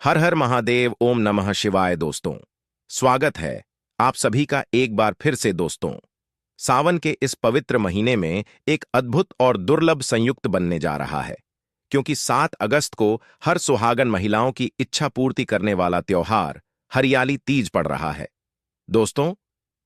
हर हर महादेव, ओम नमः शिवाय। दोस्तों, स्वागत है आप सभी का एक बार फिर से। दोस्तों, सावन के इस पवित्र महीने में एक अद्भुत और दुर्लभ संयुक्त बनने जा रहा है, क्योंकि 7 अगस्त को हर सुहागन महिलाओं की इच्छा पूर्ति करने वाला त्योहार हरियाली तीज पड़ रहा है। दोस्तों,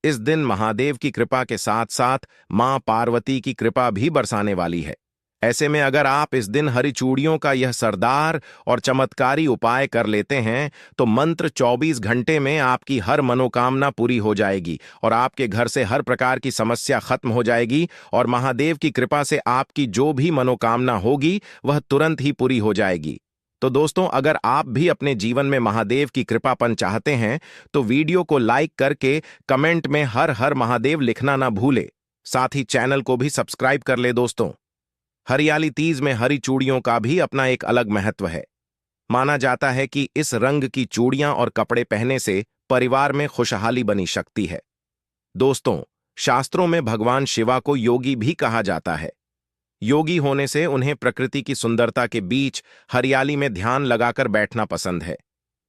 इस दिन महादेव की कृपा के साथ साथ मां पार्वती की कृपा भी बरसाने वाली है। ऐसे में अगर आप इस दिन हरी चूड़ियों का यह सरदार और चमत्कारी उपाय कर लेते हैं तो मंत्र 24 घंटे में आपकी हर मनोकामना पूरी हो जाएगी और आपके घर से हर प्रकार की समस्या खत्म हो जाएगी और महादेव की कृपा से आपकी जो भी मनोकामना होगी वह तुरंत ही पूरी हो जाएगी। तो दोस्तों, अगर आप भी अपने जीवन में महादेव की कृपापन चाहते हैं तो वीडियो को लाइक करके कमेंट में हर हर महादेव लिखना ना भूले। साथ ही चैनल को भी सब्सक्राइब कर ले। दोस्तों, हरियाली तीज में हरी चूड़ियों का भी अपना एक अलग महत्व है। माना जाता है कि इस रंग की चूड़ियां और कपड़े पहनने से परिवार में खुशहाली बनी सकती है। दोस्तों, शास्त्रों में भगवान शिवा को योगी भी कहा जाता है। योगी होने से उन्हें प्रकृति की सुंदरता के बीच हरियाली में ध्यान लगाकर बैठना पसंद है।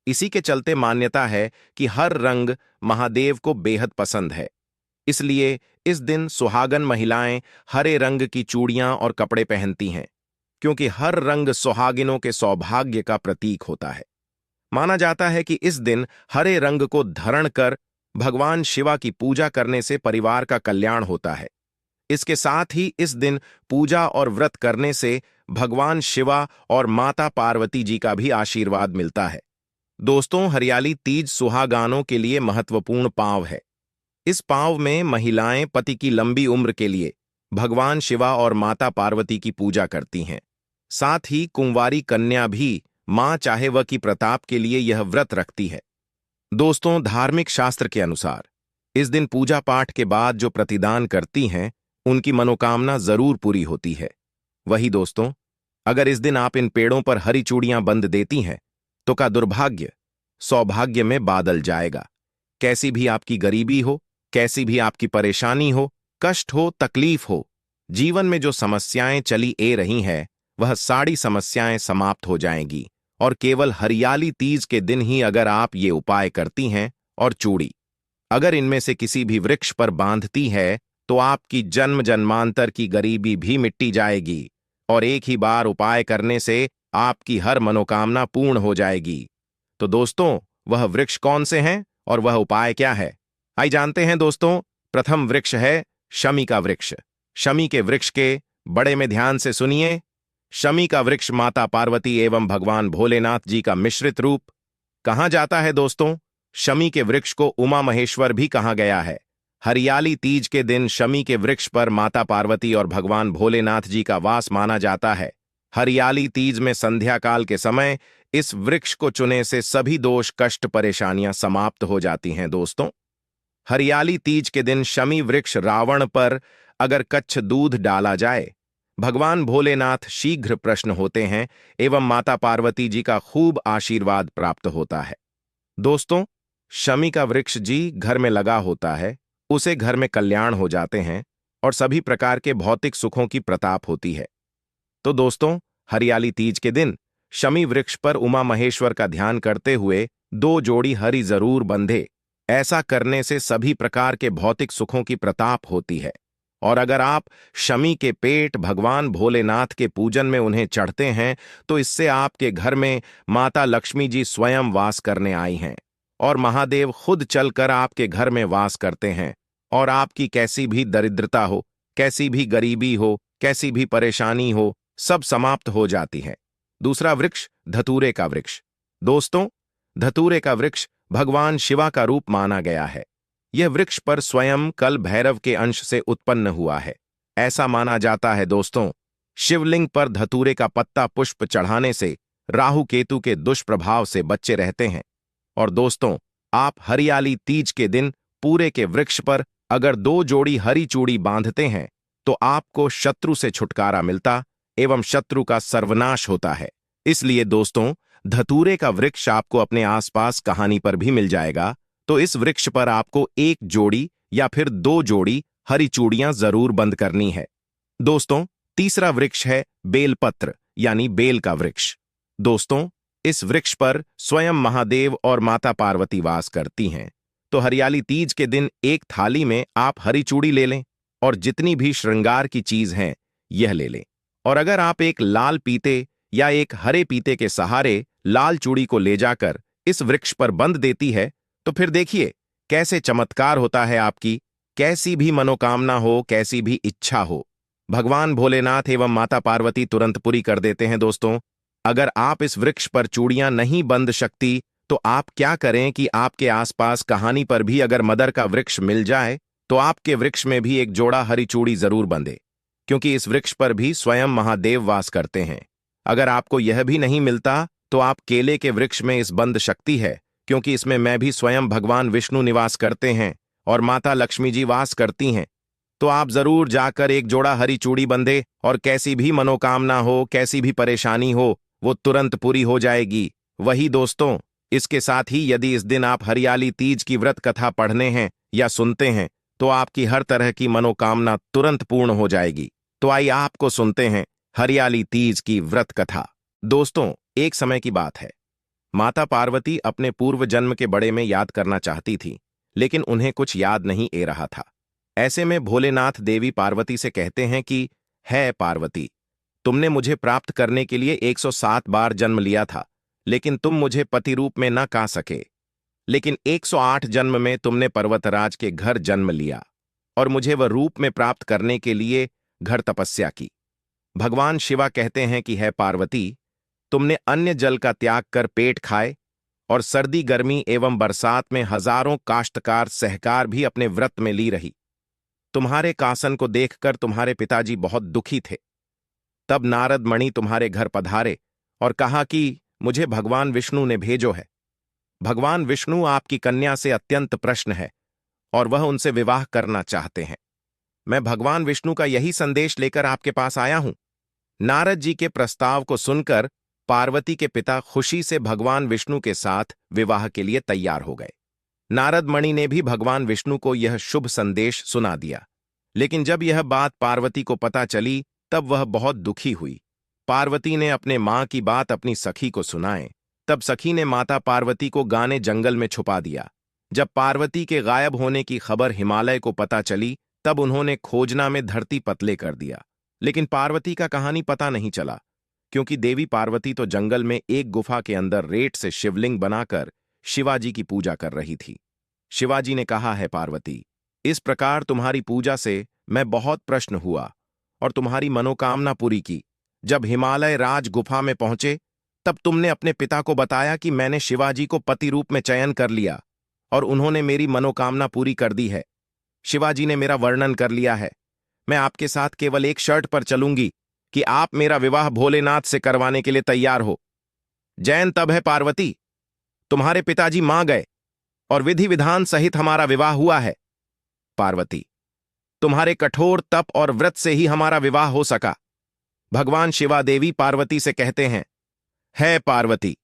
इसी के चलते मान्यता है कि हर रंग महादेव को बेहद पसंद है। इसलिए इस दिन सुहागन महिलाएं हरे रंग की चूड़ियां और कपड़े पहनती हैं, क्योंकि हर रंग सुहागिनों के सौभाग्य का प्रतीक होता है। माना जाता है कि इस दिन हरे रंग को धारण कर भगवान शिवा की पूजा करने से परिवार का कल्याण होता है। इसके साथ ही इस दिन पूजा और व्रत करने से भगवान शिवा और माता पार्वती जी का भी आशीर्वाद मिलता है। दोस्तों, हरियाली तीज सुहागानों के लिए महत्वपूर्ण पांव है। इस पांव में महिलाएं पति की लंबी उम्र के लिए भगवान शिवा और माता पार्वती की पूजा करती हैं। साथ ही कुंवारी कन्या भी मां चाहे वह की प्रताप के लिए यह व्रत रखती है। दोस्तों, धार्मिक शास्त्र के अनुसार इस दिन पूजा पाठ के बाद जो प्रतिदान करती हैं उनकी मनोकामना जरूर पूरी होती है। वही दोस्तों, अगर इस दिन आप इन पेड़ों पर हरी चूड़ियां बंध देती हैं तो का दुर्भाग्य सौभाग्य में बादल जाएगा। कैसी भी आपकी गरीबी हो, कैसी भी आपकी परेशानी हो, कष्ट हो, तकलीफ हो, जीवन में जो समस्याएं चली ए रही हैं वह सारी समस्याएं समाप्त हो जाएंगी। और केवल हरियाली तीज के दिन ही अगर आप ये उपाय करती हैं और चूड़ी अगर इनमें से किसी भी वृक्ष पर बांधती है तो आपकी जन्म जन्मांतर की गरीबी भी मिट्टी जाएगी और एक ही बार उपाय करने से आपकी हर मनोकामना पूर्ण हो जाएगी। तो दोस्तों, वह वृक्ष कौन से हैं और वह उपाय क्या है, आइए जानते हैं। दोस्तों, प्रथम वृक्ष है शमी का वृक्ष। शमी के वृक्ष के बड़े में ध्यान से सुनिए। शमी का वृक्ष माता पार्वती एवं भगवान भोलेनाथ जी का मिश्रित रूप। कहा जाता है दोस्तों, शमी के वृक्ष को उमा महेश्वर भी कहा गया है। हरियाली तीज के दिन शमी के वृक्ष पर माता पार्वती और भगवान भोलेनाथ जी का वास माना जाता है। हरियाली तीज में संध्या काल के समय इस वृक्ष को चुने से सभी दोष, कष्ट, परेशानियां समाप्त हो जाती हैं। दोस्तों, हरियाली तीज के दिन शमी वृक्ष रावण पर अगर कच्छ दूध डाला जाए, भगवान भोलेनाथ शीघ्र प्रसन्न होते हैं एवं माता पार्वती जी का खूब आशीर्वाद प्राप्त होता है। दोस्तों, शमी का वृक्ष जी घर में लगा होता है, उसे घर में कल्याण हो जाते हैं और सभी प्रकार के भौतिक सुखों की प्रताप होती है। तो दोस्तों, हरियाली तीज के दिन शमी वृक्ष पर उमा महेश्वर का ध्यान करते हुए 2 जोड़ी हरी जरूर बंधे। ऐसा करने से सभी प्रकार के भौतिक सुखों की प्रताप होती है। और अगर आप शमी के पेट भगवान भोलेनाथ के पूजन में उन्हें चढ़ते हैं तो इससे आपके घर में माता लक्ष्मी जी स्वयं वास करने आई हैं और महादेव खुद चलकर आपके घर में वास करते हैं और आपकी कैसी भी दरिद्रता हो, कैसी भी गरीबी हो, कैसी भी परेशानी हो, सब समाप्त हो जाती है। दूसरा वृक्ष धतूरे का वृक्ष। दोस्तों, धतूरे का वृक्ष भगवान शिवा का रूप माना गया है। यह वृक्ष पर स्वयं कल भैरव के अंश से उत्पन्न हुआ है। ऐसा माना जाता है दोस्तों, शिवलिंग पर धतूरे का पत्ता पुष्प चढ़ाने से राहु केतु के दुष्प्रभाव से बचे रहते हैं। और दोस्तों, आप हरियाली तीज के दिन पूरे के वृक्ष पर अगर 2 जोड़ी हरी चूड़ी बांधते हैं तो आपको शत्रु से छुटकारा मिलता एवं शत्रु का सर्वनाश होता है। इसलिए दोस्तों, धतूरे का वृक्ष आपको अपने आसपास कहानी पर भी मिल जाएगा, तो इस वृक्ष पर आपको 1 जोड़ी या फिर 2 जोड़ी हरी चूड़ियां जरूर बंद करनी है। दोस्तों, तीसरा वृक्ष है बेलपत्र यानी बेल का वृक्ष। दोस्तों, इस वृक्ष पर स्वयं महादेव और माता पार्वती वास करती हैं। तो हरियाली तीज के दिन एक थाली में आप हरी चूड़ी ले लें और जितनी भी श्रृंगार की चीज हैं यह ले लें। और अगर आप एक लाल पीते या एक हरे पीते के सहारे लाल चूड़ी को ले जाकर इस वृक्ष पर बंध देती है तो फिर देखिए कैसे चमत्कार होता है। आपकी कैसी भी मनोकामना हो, कैसी भी इच्छा हो, भगवान भोलेनाथ एवं माता पार्वती तुरंत पूरी कर देते हैं। दोस्तों, अगर आप इस वृक्ष पर चूड़ियां नहीं बंध सकती तो आप क्या करें कि आपके आसपास कहानी पर भी अगर मदर का वृक्ष मिल जाए तो आपके वृक्ष में भी एक जोड़ा हरी चूड़ी जरूर बंधे, क्योंकि इस वृक्ष पर भी स्वयं महादेव वास करते हैं। अगर आपको यह भी नहीं मिलता तो आप केले के वृक्ष में इस बंध सकती है, क्योंकि इसमें मैं भी स्वयं भगवान विष्णु निवास करते हैं और माता लक्ष्मी जी वास करती हैं। तो आप जरूर जाकर एक जोड़ा हरी चूड़ी बंधे और कैसी भी मनोकामना हो, कैसी भी परेशानी हो, वो तुरंत पूरी हो जाएगी। वही दोस्तों, इसके साथ ही यदि इस दिन आप हरियाली तीज की व्रत कथा पढ़ने हैं या सुनते हैं तो आपकी हर तरह की मनोकामना तुरंत पूर्ण हो जाएगी। तो आइए आपको सुनते हैं हरियाली तीज की व्रत कथा। दोस्तों, एक समय की बात है, माता पार्वती अपने पूर्व जन्म के बड़े में याद करना चाहती थी, लेकिन उन्हें कुछ याद नहीं आ रहा था। ऐसे में भोलेनाथ देवी पार्वती से कहते हैं कि है पार्वती, तुमने मुझे प्राप्त करने के लिए 107 बार जन्म लिया था, लेकिन तुम मुझे पति रूप में न पा सके। लेकिन 108 जन्म में तुमने पर्वतराज के घर जन्म लिया और मुझे वह रूप में प्राप्त करने के लिए घर तपस्या की। भगवान शिवा कहते हैं कि है पार्वती, तुमने अन्य जल का त्याग कर पेट खाए और सर्दी गर्मी एवं बरसात में हजारों काश्तकार सहकार भी अपने व्रत में ली रही। तुम्हारे कासन को देखकर तुम्हारे पिताजी बहुत दुखी थे। तब नारद मणि तुम्हारे घर पधारे और कहा कि मुझे भगवान विष्णु ने भेजो है। भगवान विष्णु आपकी कन्या से अत्यंत प्रसन्न है और वह उनसे विवाह करना चाहते हैं। मैं भगवान विष्णु का यही संदेश लेकर आपके पास आया हूं। नारद जी के प्रस्ताव को सुनकर पार्वती के पिता खुशी से भगवान विष्णु के साथ विवाह के लिए तैयार हो गए। नारद मणि ने भी भगवान विष्णु को यह शुभ संदेश सुना दिया, लेकिन जब यह बात पार्वती को पता चली तब वह बहुत दुखी हुई। पार्वती ने अपने मां की बात अपनी सखी को सुनाए, तब सखी ने माता पार्वती को गाने जंगल में छुपा दिया। जब पार्वती के गायब होने की खबर हिमालय को पता चली तब उन्होंने खोजना में धरती पतले कर दिया, लेकिन पार्वती का कहानी पता नहीं चला, क्योंकि देवी पार्वती तो जंगल में एक गुफा के अंदर रेत से शिवलिंग बनाकर शिवाजी की पूजा कर रही थी। शिवाजी ने कहा है पार्वती, इस प्रकार तुम्हारी पूजा से मैं बहुत प्रसन्न हुआ और तुम्हारी मनोकामना पूरी की। जब हिमालय राज गुफा में पहुंचे तब तुमने अपने पिता को बताया कि मैंने शिवाजी को पति रूप में चयन कर लिया और उन्होंने मेरी मनोकामना पूरी कर दी है। शिवाजी ने मेरा वर्णन कर लिया है। मैं आपके साथ केवल एक शर्त पर चलूंगी कि आप मेरा विवाह भोलेनाथ से करवाने के लिए तैयार हो। जैन तब है पार्वती, तुम्हारे पिताजी मां गए और विधि विधान सहित हमारा विवाह हुआ है। पार्वती, तुम्हारे कठोर तप और व्रत से ही हमारा विवाह हो सका। भगवान शिवा देवी पार्वती से कहते हैं, है पार्वती,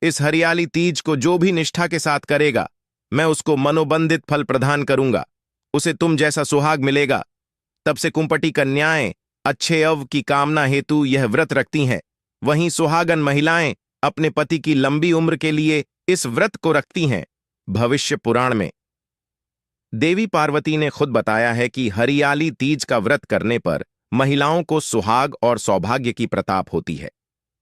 इस हरियाली तीज को जो भी निष्ठा के साथ करेगा मैं उसको मनोबंधित फल प्रदान करूंगा, उसे तुम जैसा सुहाग मिलेगा। तब से कुंपटी कन्याएं अच्छे अव की कामना हेतु यह व्रत रखती हैं। वहीं सुहागन महिलाएं अपने पति की लंबी उम्र के लिए इस व्रत को रखती हैं। भविष्य पुराण में देवी पार्वती ने खुद बताया है कि हरियाली तीज का व्रत करने पर महिलाओं को सुहाग और सौभाग्य की प्रताप होती है।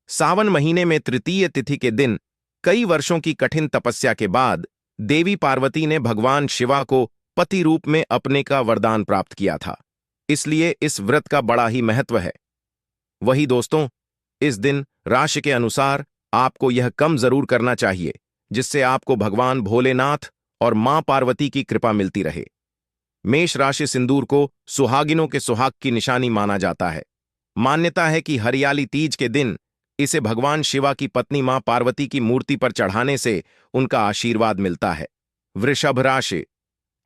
सावन महीने में तृतीय तिथि के दिन कई वर्षों की कठिन तपस्या के बाद देवी पार्वती ने भगवान शिवा को पति रूप में अपने का वरदान प्राप्त किया था, इसलिए इस व्रत का बड़ा ही महत्व है। वही दोस्तों, इस दिन राशि के अनुसार आपको यह कम जरूर करना चाहिए, जिससे आपको भगवान भोलेनाथ और मां पार्वती की कृपा मिलती रहे। मेष राशि सिंदूर को सुहागिनों के सुहाग की निशानी माना जाता है। मान्यता है कि हरियाली तीज के दिन इसे भगवान शिवा की पत्नी मां पार्वती की मूर्ति पर चढ़ाने से उनका आशीर्वाद मिलता है। वृषभ राशि,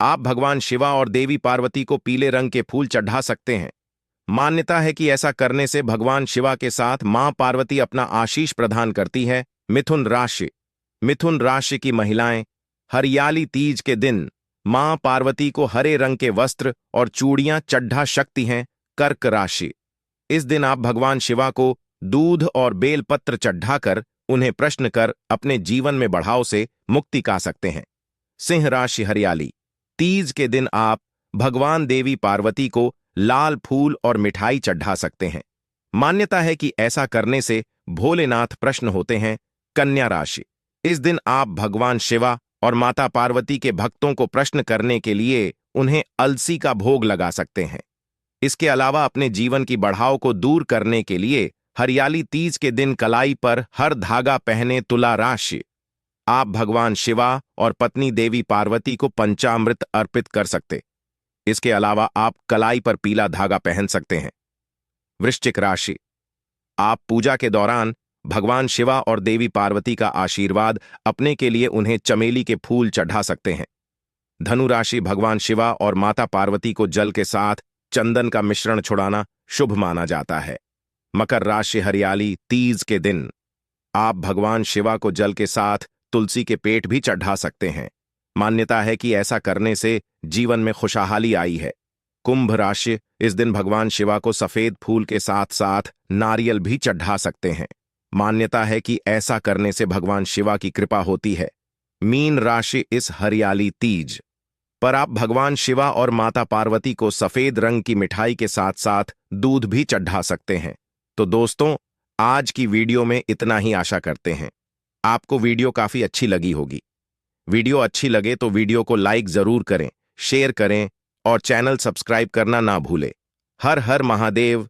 आप भगवान शिवा और देवी पार्वती को पीले रंग के फूल चढ़ा सकते हैं। मान्यता है कि ऐसा करने से भगवान शिवा के साथ मां पार्वती अपना आशीष प्रदान करती है। मिथुन राशि, मिथुन राशि की महिलाएं हरियाली तीज के दिन मां पार्वती को हरे रंग के वस्त्र और चूड़ियां चढ़ा सकती हैं। कर्क राशि, इस दिन आप भगवान शिवा को दूध और बेलपत्र चढ़ाकर उन्हें प्रश्न कर अपने जीवन में बढ़ाव से मुक्ति पा सकते हैं। सिंह राशि हरियाली। तीज के दिन आप भगवान देवी पार्वती को लाल फूल और मिठाई चढ़ा सकते हैं। मान्यता है कि ऐसा करने से भोलेनाथ प्रसन्न होते हैं। कन्या राशि। इस दिन आप भगवान शिवा और माता पार्वती के भक्तों को प्रसन्न करने के लिए उन्हें अलसी का भोग लगा सकते हैं। इसके अलावा अपने जीवन की बढ़ाव को दूर करने के लिए हरियाली तीज के दिन कलाई पर हर धागा पहने। तुला राशि। आप भगवान शिवा और पत्नी देवी पार्वती को पंचामृत अर्पित कर सकते। इसके अलावा आप कलाई पर पीला धागा पहन सकते हैं। वृश्चिक राशि। आप पूजा के दौरान भगवान शिवा और देवी पार्वती का आशीर्वाद अपने के लिए उन्हें चमेली के फूल चढ़ा सकते हैं। धनु राशि। भगवान शिवा और माता पार्वती को जल के साथ चंदन का मिश्रण छुड़ाना शुभ माना जाता है। मकर राशि हरियाली तीज के दिन आप भगवान शिवा को जल के साथ तुलसी के पेट भी चढ़ा सकते हैं। मान्यता है कि ऐसा करने से जीवन में खुशहाली आई है। कुंभ राशि। इस दिन भगवान शिवा को सफेद फूल के साथ साथ नारियल भी चढ़ा सकते हैं। मान्यता है कि ऐसा करने से भगवान शिवा की कृपा होती है। मीन राशि। इस हरियाली तीज पर आप भगवान शिवा और माता पार्वती को सफेद रंग की मिठाई के साथ साथ दूध भी चढ़ा सकते हैं। तो दोस्तों, आज की वीडियो में इतना ही आशा करते हैं। आपको वीडियो काफी अच्छी लगी होगी। वीडियो अच्छी लगे तो वीडियो को लाइक जरूर करें, शेयर करें और चैनल सब्सक्राइब करना ना भूलें। हर हर महादेव।